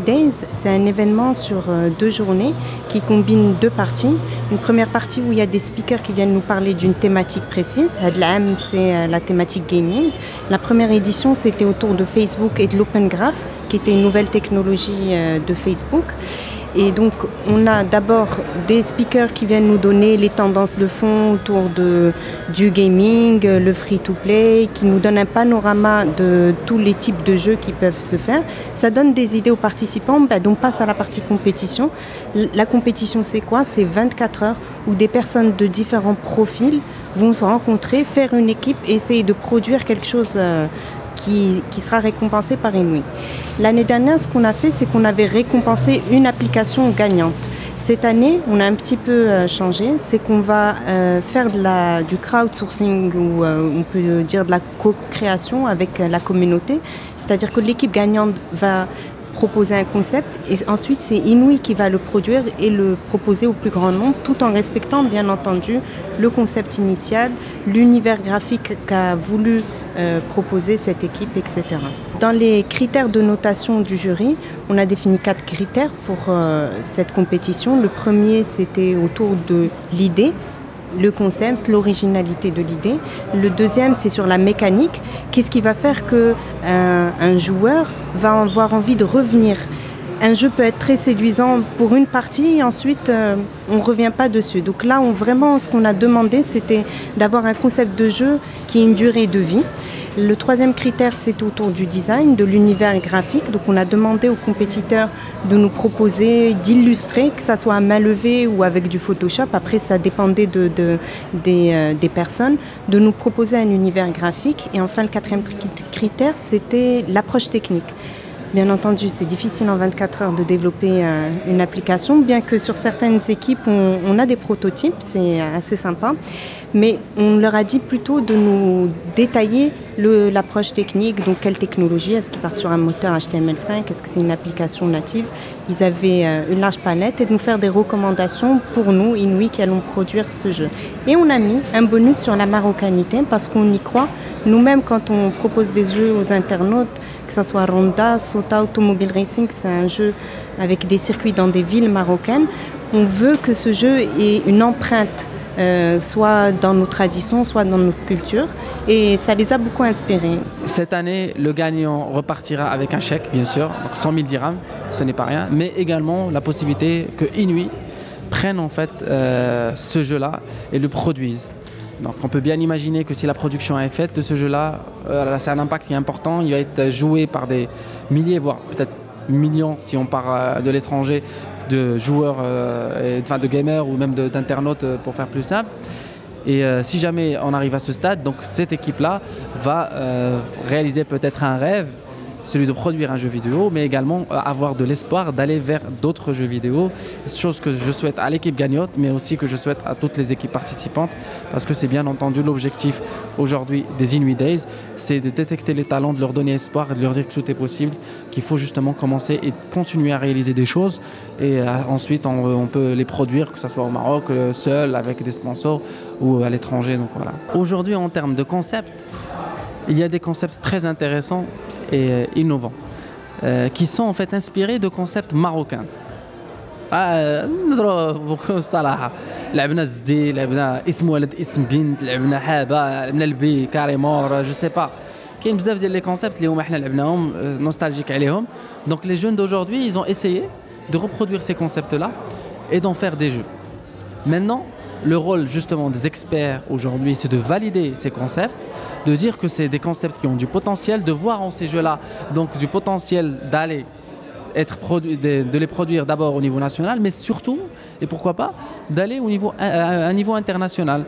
Days, c'est un événement sur 2 journées qui combine 2 parties. Une première partie où il y a des speakers qui viennent nous parler d'une thématique précise. Hadlam, c'est la thématique gaming. La première édition, c'était autour de Facebook et de l'Open Graph, qui était une nouvelle technologie de Facebook. Et donc, on a d'abord des speakers qui viennent nous donner les tendances de fond autour du gaming, le free-to-play, qui nous donnent un panorama de tous les types de jeux qui peuvent se faire. Ça donne des idées aux participants. Donc, on passe à la partie compétition. La compétition, c'est quoi? C'est 24 heures où des personnes de différents profils vont se rencontrer, faire une équipe et essayer de produire quelque chose qui sera récompensé par Inouï. L'année dernière, ce qu'on a fait, c'est qu'on avait récompensé une application gagnante. Cette année, on a un petit peu changé, c'est qu'on va faire du crowdsourcing ou on peut dire de la co-création avec la communauté. C'est-à-dire que l'équipe gagnante va proposer un concept et ensuite c'est Inouï qui va le produire et le proposer au plus grand nombre tout en respectant bien entendu le concept initial, l'univers graphique qu'a voulu proposer cette équipe, etc. Dans les critères de notation du jury, on a défini 4 critères pour cette compétition. Le premier, c'était autour de l'idée, le concept, l'originalité de l'idée. Le deuxième, c'est sur la mécanique. Qu'est-ce qui va faire qu'un joueur va avoir envie de revenir? Un jeu peut être très séduisant pour une partie et ensuite on ne revient pas dessus. Donc là, vraiment, ce qu'on a demandé, c'était d'avoir un concept de jeu qui ait une durée de vie. Le troisième critère, c'est autour du design, de l'univers graphique. Donc on a demandé aux compétiteurs de nous proposer, d'illustrer, que ça soit à main levée ou avec du Photoshop. Après, ça dépendait des personnes, de nous proposer un univers graphique. Et enfin, le quatrième critère, c'était l'approche technique. Bien entendu, c'est difficile en 24 heures de développer une application, bien que sur certaines équipes, on a des prototypes, c'est assez sympa. Mais on leur a dit plutôt de nous détailler l'approche technique, donc quelle technologie, est-ce qu'ils partent sur un moteur HTML5, est-ce que c'est une application native. Ils avaient une large palette et de nous faire des recommandations pour nous, Inouï, qui allons produire ce jeu. Et on a mis un bonus sur la marocanité parce qu'on y croit. Nous-mêmes, quand on propose des jeux aux internautes, que ce soit Ronda, Sota, Automobile Racing, c'est un jeu avec des circuits dans des villes marocaines. On veut que ce jeu ait une empreinte, soit dans nos traditions, soit dans notre culture. Et ça les a beaucoup inspirés. Cette année, le gagnant repartira avec un chèque, bien sûr, donc 100 000 dirhams, ce n'est pas rien, mais également la possibilité que Inouï prenne en fait ce jeu-là et le produise. Donc on peut bien imaginer que si la production est faite de ce jeu-là, c'est un impact qui est important. Il va être joué par des milliers, voire peut-être millions, si on part de l'étranger, de joueurs, enfin de gamers ou même d'internautes pour faire plus simple. Et si jamais on arrive à ce stade, donc cette équipe-là va réaliser peut-être un rêve, celui de produire un jeu vidéo, mais également avoir de l'espoir d'aller vers d'autres jeux vidéo, chose que je souhaite à l'équipe gagnante, mais aussi que je souhaite à toutes les équipes participantes, parce que c'est bien entendu l'objectif aujourd'hui des Inouï Days, c'est de détecter les talents, de leur donner espoir, de leur dire que tout est possible, qu'il faut justement commencer et continuer à réaliser des choses, et ensuite on peut les produire, que ce soit au Maroc, seul, avec des sponsors, ou à l'étranger. Donc voilà. Aujourd'hui, en termes de concepts, il y a des concepts très intéressants et innovants qui sont en fait inspirés de concepts marocains. صراحة لعبنا الزدي لعبنا اسم ولد اسم بنت لعبنا حابة لعبنا البي كاريمور جو سي با كاين بزاف ديال لي كونسيبت اللي هما حنا لعبناهم نوستالجيك عليهم. Donc les jeunes d'aujourd'hui ils ont essayé de reproduire ces concepts là et d'en faire des jeux. Maintenant le rôle justement des experts aujourd'hui, c'est de valider ces concepts, de dire que c'est des concepts qui ont du potentiel, de voir en ces jeux-là donc du potentiel d'aller de les produire d'abord au niveau national, mais surtout, et pourquoi pas, d'aller à un niveau international.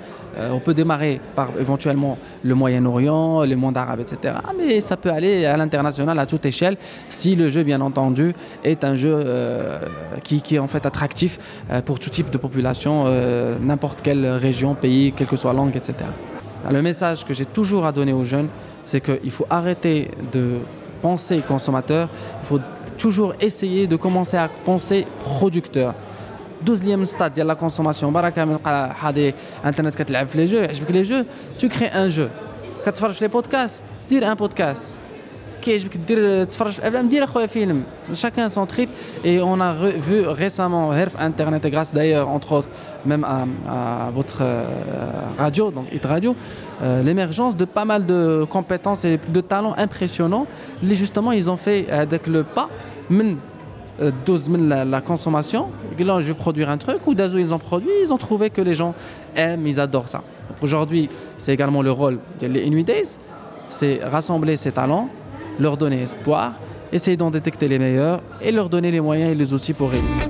On peut démarrer par éventuellement le Moyen-Orient, le monde arabe, etc. Mais ça peut aller à l'international à toute échelle si le jeu, bien entendu, est un jeu qui est en fait attractif pour tout type de population, n'importe quelle région, pays, quelle que soit la langue, etc. Le message que j'ai toujours à donner aux jeunes, c'est qu'il faut arrêter de penser consommateur, il faut toujours essayer de commencer à penser producteur. 12e stade de la consommation. Baraka من حادي internet كتلعب في les jeux, عجبك les jeux, tu crées un jeu. كتفرج les podcasts, dire un podcast. كيعجبك دير تفرج في الافلام دير اخويا فيلم chacun son trip et on a vu récemment غير في internet grâce d'ailleurs entre autres même à votre radio donc Hit Radio l'émergence de pas mal de compétences et de talents impressionnants les justement ils ont fait avec le pas من 12 la consommation là je vais produire un truc ou Dazo ils ont produit ils ont trouvé que les gens aiment ils adorent ça donc aujourd'hui c'est également le rôle des Inuit Days c'est rassembler ces talents leur donner espoir essayer d'en détecter les meilleurs et leur donner les moyens et les outils pour réussir.